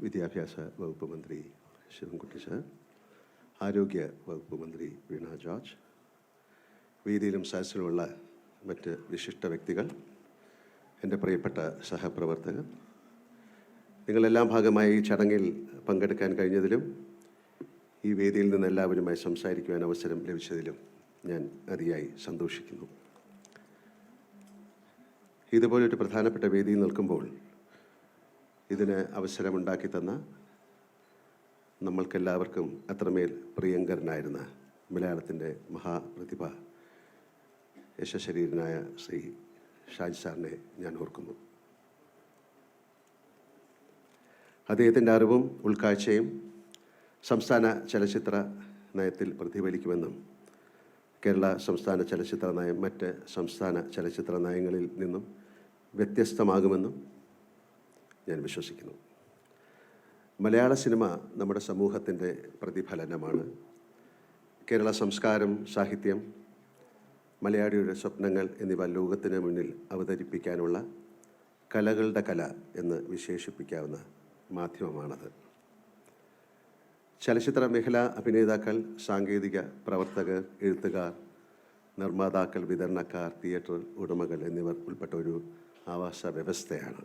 Speaker 3: വിദ്യാഭ്യാസ വകുപ്പ് മന്ത്രി ശിവൻകുട്ടി സാർ, ആരോഗ്യ വകുപ്പ് മന്ത്രി വീണ ജോർജ്, വേദിയിലും സദസ്സിലുമുള്ള മറ്റ് വിശിഷ്ട വ്യക്തികൾ, എൻ്റെ പ്രിയപ്പെട്ട സഹപ്രവർത്തകർ, നിങ്ങളെല്ലാം ഭാഗമായി ഈ ചടങ്ങിൽ പങ്കെടുക്കാൻ കഴിഞ്ഞതിലും ഈ വേദിയിൽ നിന്ന് എല്ലാവരുമായി സംസാരിക്കുവാൻ അവസരം ലഭിച്ചതിലും ഞാൻ അതിയായി സന്തോഷിക്കുന്നു. ഇതുപോലൊരു പ്രധാനപ്പെട്ട വേദിയിൽ നിൽക്കുമ്പോൾ ഇതിന് അവസരമുണ്ടാക്കി തന്ന നമ്മൾക്കെല്ലാവർക്കും അത്രമേൽ പ്രിയങ്കരനായിരുന്ന മലയാളത്തിൻ്റെ മഹാപ്രതിഭ യശശരീരനായ ശ്രീ ഷാജി സാറിനെ ഞാൻ ഓർക്കുന്നു. അദ്ദേഹത്തിൻ്റെ അറിവും ഉൾക്കാഴ്ചയും സംസ്ഥാന ചലച്ചിത്ര നയത്തിൽ പ്രതിഫലിക്കുമെന്നും കേരള സംസ്ഥാന ചലച്ചിത്ര നയം മറ്റ് സംസ്ഥാന ചലച്ചിത്ര നയങ്ങളിൽ നിന്നും വ്യത്യസ്തമാകുമെന്നും ഞാൻ വിശ്വസിക്കുന്നു. മലയാള സിനിമ നമ്മുടെ സമൂഹത്തിൻ്റെ പ്രതിഫലനമാണ്. കേരള സംസ്കാരം, സാഹിത്യം, മലയാളിയുടെ സ്വപ്നങ്ങൾ എന്നിവ ലോകത്തിന് മുന്നിൽ അവതരിപ്പിക്കാനുള്ള കലകളുടെ കല എന്ന് വിശേഷിപ്പിക്കാവുന്ന മാധ്യമമാണത്. ചലച്ചിത്ര മേഖല അഭിനേതാക്കൾ, സാങ്കേതിക പ്രവർത്തകർ, എഴുത്തുകാർ, നിർമ്മാതാക്കൾ, വിതരണക്കാർ, തിയേറ്റർ ഉടമകൾ എന്നിവർ ഉൾപ്പെട്ട ഒരു ആവാസ വ്യവസ്ഥയാണ്.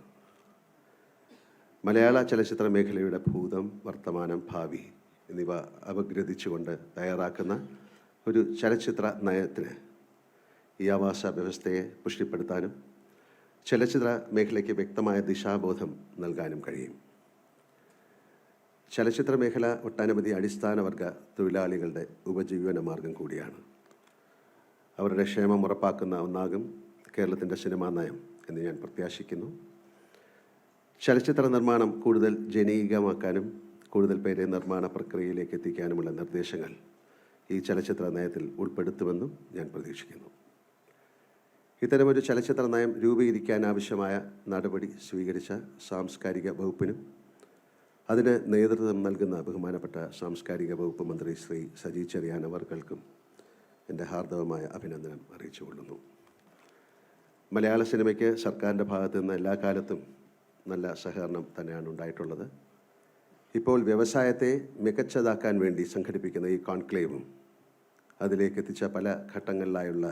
Speaker 3: മലയാള ചലച്ചിത്ര മേഖലയുടെ ഭൂതം, വർത്തമാനം, ഭാവി എന്നിവ അപഗ്രഥിച്ചുകൊണ്ട് തയ്യാറാക്കുന്ന ഒരു ചലച്ചിത്ര നയത്തിന് ഈ ആവാസ വ്യവസ്ഥയെ പുഷ്ടിപ്പെടുത്താനും ചലച്ചിത്ര മേഖലയ്ക്ക് വ്യക്തമായ ദിശാബോധം നൽകാനും കഴിയും. ചലച്ചിത്ര മേഖല ഒട്ടനവധി അടിസ്ഥാന വർഗ തൊഴിലാളികളുടെ ഉപജീവന മാർഗം കൂടിയാണ്. അവരുടെ ക്ഷേമം ഉറപ്പാക്കുന്ന ഒന്നാകും കേരളത്തിൻ്റെ സിനിമാ നയം എന്ന് ഞാൻ പ്രത്യാശിക്കുന്നു. ചലച്ചിത്ര നിർമ്മാണം കൂടുതൽ ജനകീയമാക്കാനും കൂടുതൽ പേരെ നിർമ്മാണ പ്രക്രിയയിലേക്ക് എത്തിക്കാനുമുള്ള നിർദ്ദേശങ്ങൾ ഈ ചലച്ചിത്ര നയത്തിൽ ഉൾപ്പെടുത്തുമെന്നും ഞാൻ പ്രതീക്ഷിക്കുന്നു. ഇത്തരമൊരു ചലച്ചിത്ര നയം രൂപീകരിക്കാനാവശ്യമായ നടപടി സ്വീകരിച്ച സാംസ്കാരിക വകുപ്പിനും അതിന് നേതൃത്വം നൽകുന്ന ബഹുമാനപ്പെട്ട സാംസ്കാരിക വകുപ്പ് മന്ത്രി ശ്രീ സജി ചെറിയാൻ അവർക്കും എൻ്റെ ഹാർദവമായ അഭിനന്ദനം അറിയിച്ചുകൊള്ളുന്നു. മലയാള സിനിമയ്ക്ക് സർക്കാരിൻ്റെ ഭാഗത്തു നിന്ന് എല്ലാ കാലത്തും നല്ല സഹകരണം തന്നെയാണ് ഉണ്ടായിട്ടുള്ളത്. ഇപ്പോൾ വ്യവസായത്തെ മികച്ചതാക്കാൻ വേണ്ടി സംഘടിപ്പിക്കുന്ന ഈ കോൺക്ലേവും അതിലേക്ക് എത്തിച്ച പല ഘട്ടങ്ങളിലായുള്ള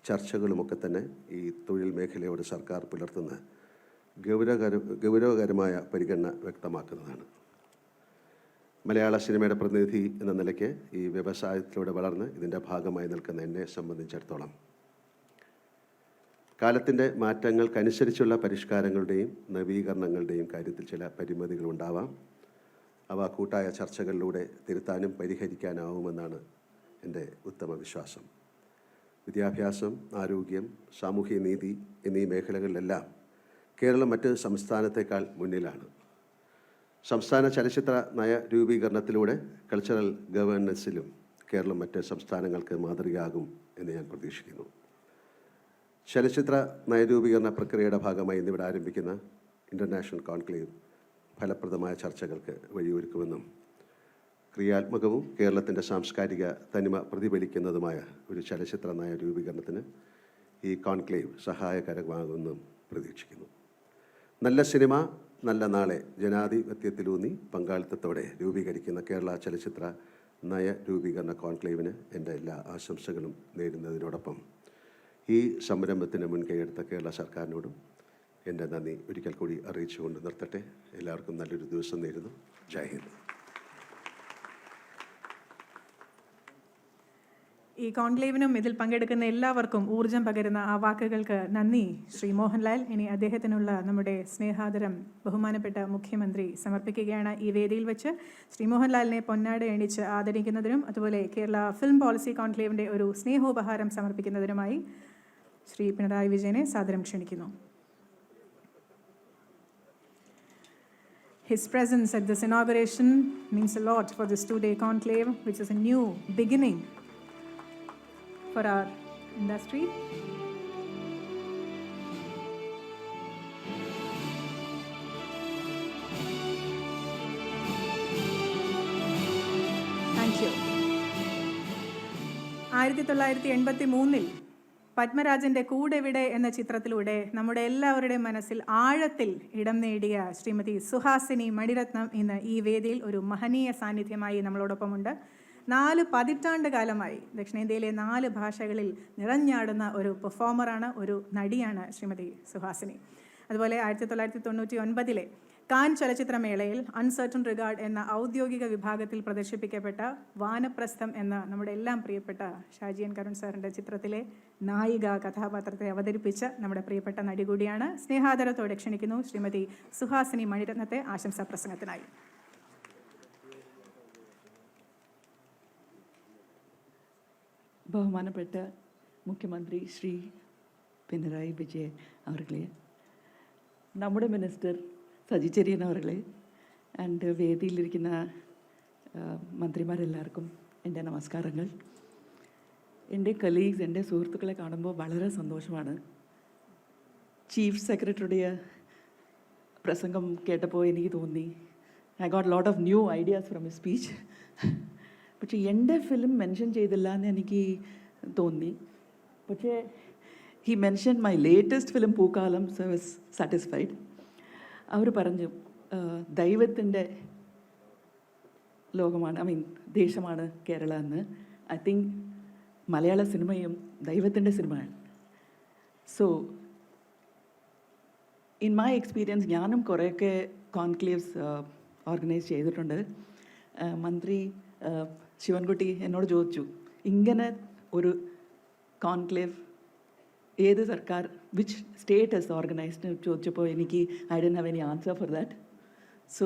Speaker 3: ചർച്ചകളുമൊക്കെ തന്നെ ഈ തൊഴിൽ മേഖലയോട് സർക്കാർ പുലർത്തുന്ന ഗൗരവകരമായ പരിഗണന വ്യക്തമാക്കുന്നതാണ്. മലയാള സിനിമയുടെ പ്രതിനിധി എന്ന നിലയ്ക്ക് ഈ വ്യവസായത്തിലൂടെ വളർന്ന് ഇതിൻ്റെ ഭാഗമായി നിൽക്കുന്ന എന്നെ സംബന്ധിച്ചിടത്തോളം കാലത്തിൻ്റെ മാറ്റങ്ങൾക്കനുസരിച്ചുള്ള പരിഷ്കാരങ്ങളുടെയും നവീകരണങ്ങളുടെയും കാര്യത്തിൽ ചില പരിമിതികളുണ്ടാവാം. അവ കൂട്ടായ ചർച്ചകളിലൂടെ തിരുത്താനും പരിഹരിക്കാനാവുമെന്നാണ് എൻ്റെ ഉത്തമ വിശ്വാസം. വിദ്യാഭ്യാസം, ആരോഗ്യം, സാമൂഹ്യ നീതി എന്നീ മേഖലകളിലെല്ലാം കേരളം മറ്റ് സംസ്ഥാനത്തേക്കാൾ മുന്നിലാണ്. സംസ്ഥാന ചലച്ചിത്ര നയ രൂപീകരണത്തിലൂടെ കൾച്ചറൽ ഗവേണൻസിലും കേരളം മറ്റ് സംസ്ഥാനങ്ങൾക്ക് മാതൃകയാകും എന്ന് ഞാൻ പ്രതീക്ഷിക്കുന്നു. ചലച്ചിത്ര നയരൂപീകരണ പ്രക്രിയയുടെ ഭാഗമായി ഇന്നിവിടെ ആരംഭിക്കുന്ന ഇൻ്റർനാഷണൽ കോൺക്ലേവ് ഫലപ്രദമായ ചർച്ചകൾക്ക് വഴിയൊരുക്കുമെന്നും ക്രിയാത്മകവും കേരളത്തിൻ്റെ സാംസ്കാരിക തനിമ പ്രതിഫലിക്കുന്നതുമായ ഒരു ചലച്ചിത്ര നയ രൂപീകരണത്തിന് ഈ കോൺക്ലേവ് സഹായകരമാകുമെന്നും പ്രതീക്ഷിക്കുന്നു. നല്ല സിനിമ, നല്ല നാളെ ജനാധിപത്യത്തിലൂന്നി പങ്കാളിത്തത്തോടെ രൂപീകരിക്കുന്ന കേരള ചലച്ചിത്ര നയ രൂപീകരണ കോൺക്ലേവിന് എൻ്റെ എല്ലാ ആശംസകളും നേരുന്നതിനോടൊപ്പം ഈ സംരംഭത്തിന് മുൻകൈയെടുത്ത കേരള സർക്കാരിനോടും എൻ്റെ നന്ദി ഒരിക്കൽ കൂടി അറിയിച്ചുകൊണ്ട് നിർത്തട്ടെ. എല്ലാവർക്കും നല്ലൊരു ദിവസം നേരുന്നു. ജയ് ഹിന്ദ്.
Speaker 2: ഈ കോൺക്ലേവിനും ഇതിൽ പങ്കെടുക്കുന്ന എല്ലാവർക്കും ഊർജം പകരുന്ന ആ വാക്കുകൾക്ക് നന്ദി ശ്രീ മോഹൻലാൽ. ഇനി അദ്ദേഹത്തിനുള്ള നമ്മുടെ സ്നേഹാദരം ബഹുമാനപ്പെട്ട മുഖ്യമന്ത്രി സമർപ്പിക്കുകയാണ്. ഈ വേദിയിൽ വെച്ച് ശ്രീ മോഹൻലാലിനെ പൊന്നാട അണിച്ച് ആദരിക്കുന്നതിനും അതുപോലെ കേരള ഫിലിം പോളിസി കോൺക്ലേവിൻ്റെ ഒരു സ്നേഹോപഹാരം സമർപ്പിക്കുന്നതിനുമായി ശ്രീ പിണറായി വിജയനെ സാദരം ക്ഷണിക്കുന്നു. His presence at this inauguration means a lot for this two-day conclave, which is a new beginning for our industry. Thank you. 1983 പത്മരാജൻ്റെ Koodevide എന്ന ചിത്രത്തിലൂടെ നമ്മുടെ എല്ലാവരുടെയും മനസ്സിൽ ആഴത്തിൽ ഇടം നേടിയ ശ്രീമതി സുഹാസിനി മണിരത്നം ഇന്ന് ഈ വേദിയിൽ ഒരു മഹനീയ സാന്നിധ്യമായി നമ്മളോടൊപ്പമുണ്ട്. 4 പതിറ്റാണ്ട് കാലമായി ദക്ഷിണേന്ത്യയിലെ 4 ഭാഷകളിൽ നിറഞ്ഞാടുന്ന ഒരു പെർഫോമറാണ്, ഒരു നടിയാണ് ശ്രീമതി സുഹാസിനി. അതുപോലെ 1999 കാൻ ചലച്ചിത്രമേളയിൽ അൺസർട്ടൺ റിഗാർഡ് എന്ന ഔദ്യോഗിക വിഭാഗത്തിൽ പ്രദർശിപ്പിക്കപ്പെട്ട വാനപ്രസ്ഥം എന്ന നമ്മുടെ എല്ലാം പ്രിയപ്പെട്ട ഷാജിയൻ കരുൺ സാറിൻ്റെ ചിത്രത്തിലെ നായിക കഥാപാത്രത്തെ അവതരിപ്പിച്ച നമ്മുടെ പ്രിയപ്പെട്ട നടി കൂടിയാണ്. സ്നേഹാദരത്തോടെ ക്ഷണിക്കുന്നു ശ്രീമതി സുഹാസിനി മണിരത്നത്തെ ആശംസാ പ്രസംഗത്തിനായി.
Speaker 4: ബഹുമാനപ്പെട്ട മുഖ്യമന്ത്രി ശ്രീ പിണറായി വിജയൻ അവർകളെ, നമ്മുടെ മിനിസ്റ്റർ സജി ചെറിയൻ അവർകളെ, ആൻഡ് വേദിയിലിരിക്കുന്ന മന്ത്രിമാരെല്ലാവർക്കും എൻ്റെ നമസ്കാരങ്ങൾ. എൻ്റെ കലീഗ്സ്, എൻ്റെ സുഹൃത്തുക്കളെ കാണുമ്പോൾ വളരെ സന്തോഷമാണ്. ചീഫ് സെക്രട്ടറിയുടെ പ്രസംഗം കേട്ടപ്പോൾ എനിക്ക് തോന്നി I got lot of new ideas from his speech. പക്ഷേ എൻ്റെ ഫിലിം മെൻഷൻ ചെയ്തില്ല എന്ന് എനിക്ക് തോന്നി. പക്ഷേ he mention my latest film Pookkaalam, so I was satisfied. അവർ പറഞ്ഞു ദൈവത്തിൻ്റെ ലോകമാണ്, ദേശമാണ് കേരള എന്ന്. ഐ തിങ്ക് മലയാള സിനിമയും ദൈവത്തിൻ്റെ സിനിമയാണ്. സോ ഇൻ മൈ എക്സ്പീരിയൻസ് ഞാനും കുറേയൊക്കെ കോൺക്ലേവ്സ് ഓർഗനൈസ് ചെയ്തിട്ടുണ്ട്. മന്ത്രി ശിവൻകുട്ടി എന്നോട് ചോദിച്ചു, ഇങ്ങനെ ഒരു കോൺക്ലേവ് ഏത് സർക്കാർ, വിച്ച് സ്റ്റേറ്റ് ഹസ് ഓർഗനൈസ്ഡ് ചോദിച്ചപ്പോൾ എനിക്ക് I don't have any answer for that. So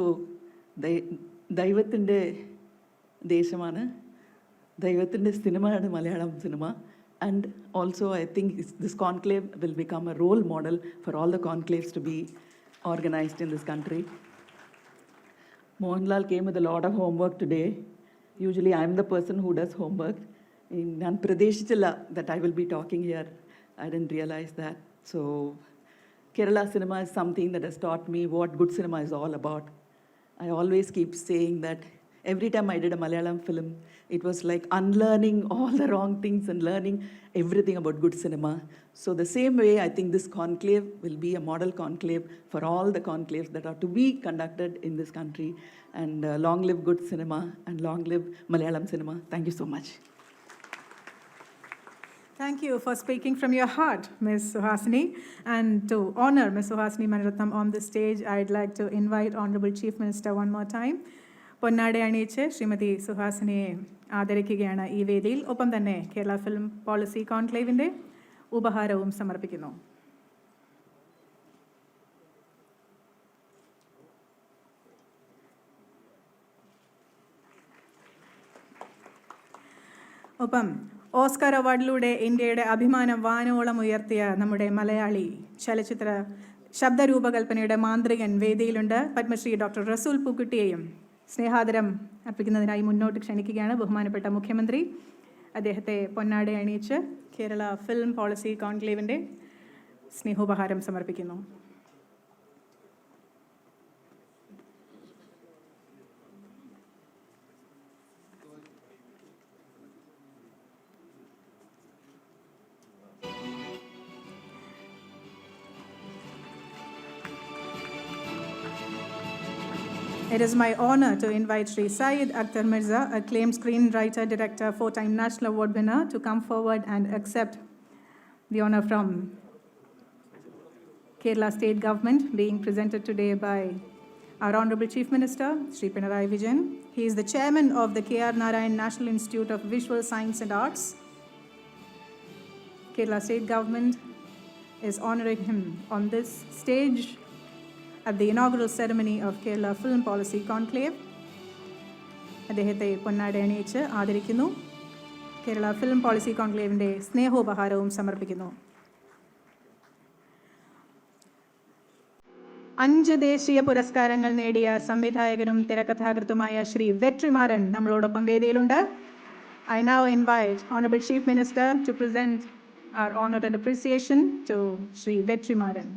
Speaker 4: ദൈവത്തിൻ്റെ ദേശമാണ്, ദൈവത്തിൻ്റെ സിനിമയാണ് മലയാളം സിനിമ. And also I think this conclave will become a role model for all the conclaves to be organised in this country. Mohanlal came with a lot of homework today. Usually I am the person who does homework. ഞാൻ പ്രതീക്ഷിച്ചില്ല that I will be talking here. I didn't realize that. So Kerala cinema is something that has taught me what good cinema is all about. I always keep saying that every time I did a Malayalam film, it was like unlearning all the wrong things and learning everything about good cinema. So the same way, I think this conclave will be a model conclave for all the conclaves that are to be conducted in this country. And long live good cinema and long live Malayalam cinema. Thank you so much.
Speaker 2: Thank you for speaking from your heart, Ms. Suhasini. And to honor Ms. Suhasini Maniratnam on the stage, I'd like to invite Honorable Chief Minister one more time. പൊന്നാട അണിയിച്ച് ശ്രീമതി സുഹാസിനിയെ ആദരിക്കുകയാണ് ഈ വേദിയിൽ. ഒപ്പം തന്നെ കേരള ഫിലിം പോളിസി കോൺക്ലേവിൻ്റെ ഉപഹാരവും സമർപ്പിക്കുന്നു. ഒപ്പം ഓസ്കാർ അവാർഡിലൂടെ ഇന്ത്യയുടെ അഭിമാനം വാനോളം ഉയർത്തിയ നമ്മുടെ മലയാളി ചലച്ചിത്ര ശബ്ദരൂപകൽപ്പനയുടെ മാന്ത്രികൻ വേദിയിലുണ്ട്. പത്മശ്രീ ഡോക്ടർ റസൂൽ പൂക്കുട്ടിയെയും സ്നേഹാദരം അർപ്പിക്കുന്നതിനായി മുന്നോട്ട് ക്ഷണിക്കുകയാണ് ബഹുമാനപ്പെട്ട മുഖ്യമന്ത്രി. അദ്ദേഹത്തെ പൊന്നാട അണിയിച്ച് കേരള ഫിലിം പോളിസി കോൺക്ലേവിൻ്റെ സ്നേഹോപഹാരം സമർപ്പിക്കുന്നു. It is my honor to invite Shri Syed Akhtar Mirza, acclaimed screenwriter, director, 4-time National Award winner, to come forward and accept the honor from Kerala State Government, being presented today by our Honorable Chief Minister, Shri Pinarayi Vijayan. He is the chairman of the K.R. Narayan National Institute of Visual Science and Arts. Kerala State Government is honouring him on this stage at the inaugural ceremony of Kerala Film Policy Conclave. അദ്ദേഹത്തെ പൊന്നാട അണിയിച്ച് ആദരിക്കുന്നു. കേരള ഫിലിം പോളിസി കോൺക്ലേവിൻ്റെ സ്നേഹോപഹാരവും സമർപ്പിക്കുന്നു. 5 ദേശീയ പുരസ്കാരങ്ങൾ നേടിയ സംവിധായകനും തിരക്കഥാകൃത്തുമായ ശ്രീ വെട്രിമാരൻ നമ്മളോടൊപ്പം വേദിയിലുണ്ട്. I now invite Honorable Chief Minister to present our honor and appreciation to Shri Vetrimaran.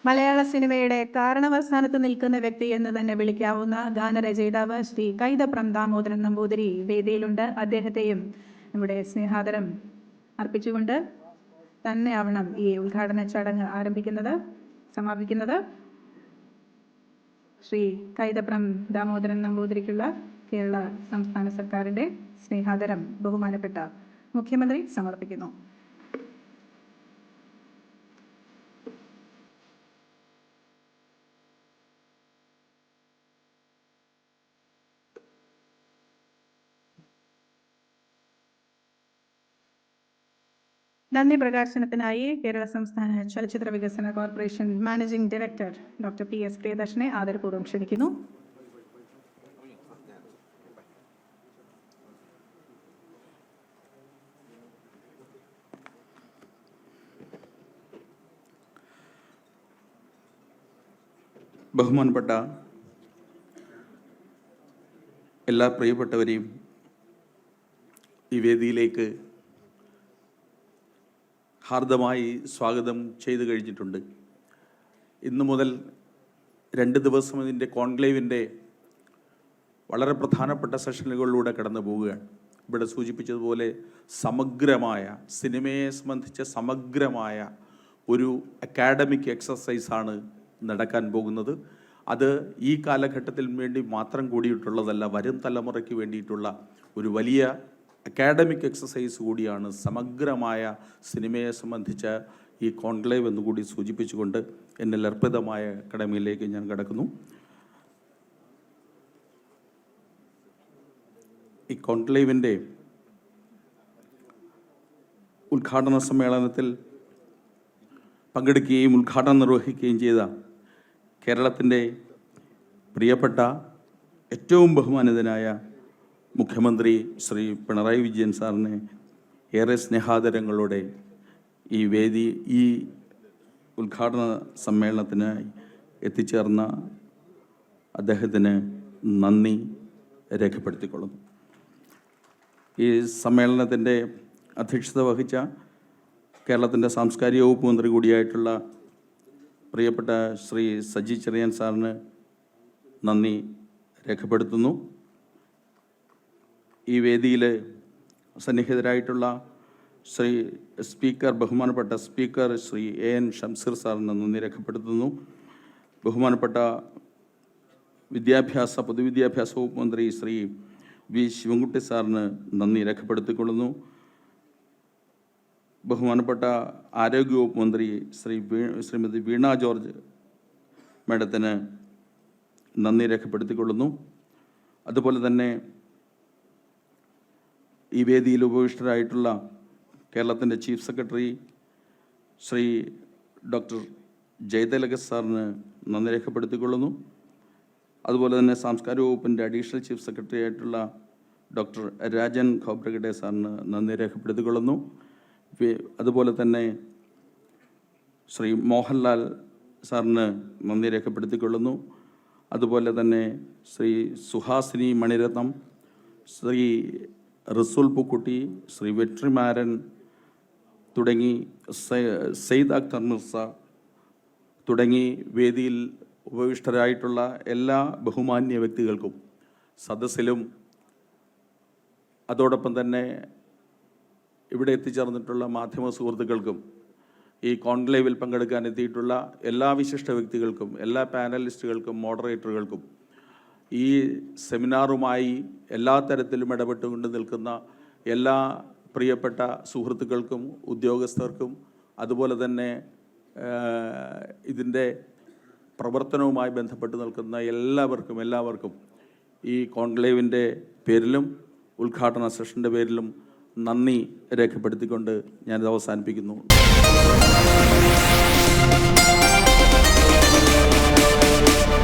Speaker 2: മലയാള സിനിമയുടെ കാരണവസ്ഥാനത്ത് നിൽക്കുന്ന വ്യക്തി എന്ന് തന്നെ വിളിക്കാവുന്ന ഗാനരചയിതാവ് ശ്രീ കൈതപ്രം ദാമോദരൻ നമ്പൂതിരി വേദിയിലുണ്ട്. അദ്ദേഹത്തെയും നമ്മുടെ സ്നേഹാദരം അർപ്പിച്ചുകൊണ്ട് തന്നെ ആവണം ഈ ഉദ്ഘാടന ചടങ്ങ് സമാപിക്കുന്നത്. ശ്രീ കൈതപ്രം ദാമോദരൻ നമ്പൂതിരിക്കുള്ള കേരള സംസ്ഥാന സർക്കാരിൻ്റെ സ്നേഹാദരം ബഹുമാനപ്പെട്ട മുഖ്യമന്ത്രി സമർപ്പിക്കുന്നു. നന്ദി പ്രകാശനത്തിനായി കേരള സംസ്ഥാന ചലച്ചിത്ര വികസന corporation managing director doctor PS പ്രിയദർശനെ ആദരപൂർവ്വം ക്ഷണിക്കുന്നു.
Speaker 5: ബഹുമാനപ്പെട്ട എല്ലാ പ്രിയപ്പെട്ടവരെയും ഈ വേദിയിലേക്ക് ഹാർദമായി സ്വാഗതം ചെയ്തു കഴിഞ്ഞിട്ടുണ്ട്. ഇന്നു മുതൽ 2 ദിവസം ഇതിൻ്റെ കോൺക്ലേവിൻ്റെ വളരെ പ്രധാനപ്പെട്ട സെഷനുകളിലൂടെ കടന്നു പോവുകയാണ്. ഇവിടെ സൂചിപ്പിച്ചതുപോലെ സമഗ്രമായ സിനിമയെ സംബന്ധിച്ച സമഗ്രമായ ഒരു അക്കാഡമിക് എക്സസൈസാണ് നടക്കാൻ പോകുന്നത്. അത് ഈ കാലഘട്ടത്തിൽ വേണ്ടി മാത്രം കൂടിയിട്ടുള്ളതല്ല, വരും തലമുറയ്ക്ക് വേണ്ടിയിട്ടുള്ള ഒരു വലിയ അക്കാഡമിക് എക്സസൈസ് കൂടിയാണ്. സമഗ്രമായ സിനിമയെ സംബന്ധിച്ച ഈ കോൺക്ലേവ് എന്നുകൂടി സൂചിപ്പിച്ചുകൊണ്ട് എന്നിൽ അർപ്പിതമായ കടമയിലേക്ക് ഞാൻ കടക്കുന്നു. ഈ കോൺക്ലേവിൻ്റെ ഉദ്ഘാടന സമ്മേളനത്തിൽ പങ്കെടുക്കുകയും ഉദ്ഘാടനം നിർവഹിക്കുകയും ചെയ്ത കേരളത്തിൻ്റെ പ്രിയപ്പെട്ട ഏറ്റവും ബഹുമാനിതനായ മുഖ്യമന്ത്രി ശ്രീ പിണറായി വിജയൻ സാറിനെ ഏറെ സ്നേഹാദരങ്ങളോടെ ഈ ഉദ്ഘാടന സമ്മേളനത്തിന് എത്തിച്ചേർന്ന അദ്ദേഹത്തിന് നന്ദി രേഖപ്പെടുത്തിക്കൊള്ളുന്നു. ഈ സമ്മേളനത്തിൻ്റെ അധ്യക്ഷത വഹിച്ച കേരളത്തിൻ്റെ സാംസ്കാരിക വകുപ്പ് മന്ത്രി കൂടിയായിട്ടുള്ള പ്രിയപ്പെട്ട ശ്രീ സജി ചെറിയാൻ സാറിന് നന്ദി രേഖപ്പെടുത്തുന്നു. ഈ വേദിയിൽ സന്നിഹിതരായിട്ടുള്ള ബഹുമാനപ്പെട്ട സ്പീക്കർ ശ്രീ AN ഷംസീർ സാറിന് നന്ദി രേഖപ്പെടുത്തുന്നു. ബഹുമാനപ്പെട്ട പൊതുവിദ്യാഭ്യാസ വകുപ്പ് മന്ത്രി ശ്രീ V ശിവൻകുട്ടി സാറിന് നന്ദി രേഖപ്പെടുത്തിക്കൊള്ളുന്നു. ബഹുമാനപ്പെട്ട ആരോഗ്യവകുപ്പ് മന്ത്രി ശ്രീമതി വീണ ജോർജ് മാഡത്തിന് നന്ദി രേഖപ്പെടുത്തിക്കൊള്ളുന്നു. അതുപോലെ തന്നെ ഈ വേദിയിൽ ഉപവിഷ്ടരായിട്ടുള്ള കേരളത്തിൻ്റെ chief secretary Shri doctor Jayatilaka സാറിന് നന്ദി രേഖപ്പെടുത്തിക്കൊള്ളുന്നു. അതുപോലെ തന്നെ സാംസ്കാരിക വകുപ്പിൻ്റെ അഡീഷണൽ ചീഫ് സെക്രട്ടറി ആയിട്ടുള്ള ഡോക്ടർ രാജൻ ഖോബ്രഗഡെ സാറിന് നന്ദി രേഖപ്പെടുത്തിക്കൊള്ളുന്നു. അതുപോലെ തന്നെ ശ്രീ മോഹൻലാൽ സാറിന് നന്ദി രേഖപ്പെടുത്തിക്കൊള്ളുന്നു. അതുപോലെ തന്നെ ശ്രീ സുഹാസിനി മണിരത്നം, ശ്രീ റസൂൽ പൂക്കുട്ടി, ശ്രീ വെട്രിമാരൻ തുടങ്ങി സെയ്ദ് അക്തർ മിർസ തുടങ്ങി വേദിയിൽ ഉപവിഷ്ടരായിട്ടുള്ള എല്ലാ ബഹുമാന്യ വ്യക്തികൾക്കും സദസ്സിലും അതോടൊപ്പം തന്നെ ഇവിടെ എത്തിച്ചേർന്നിട്ടുള്ള മാധ്യമ സുഹൃത്തുക്കൾക്കും ഈ കോൺക്ലേവിൽ പങ്കെടുക്കാൻ എത്തിയിട്ടുള്ള എല്ലാ വിശിഷ്ട വ്യക്തികൾക്കും എല്ലാ പാനലിസ്റ്റുകൾക്കും മോഡറേറ്ററുകൾക്കും ഈ സെമിനാറുമായി എല്ലാ തരത്തിലും ഇടപെട്ടുകൊണ്ട് നിൽക്കുന്ന എല്ലാ പ്രിയപ്പെട്ട സുഹൃത്തുക്കൾക്കും ഉദ്യോഗസ്ഥർക്കും അതുപോലെ തന്നെ ഇതിൻ്റെ പ്രവർത്തനവുമായി ബന്ധപ്പെട്ട് നിൽക്കുന്ന എല്ലാവർക്കും ഈ കോൺക്ലേവിൻ്റെ പേരിലും ഉദ്ഘാടന സെഷൻ്റെ പേരിലും നന്ദി രേഖപ്പെടുത്തിക്കൊണ്ട് ഞാനിത് അവസാനിപ്പിക്കുന്നു.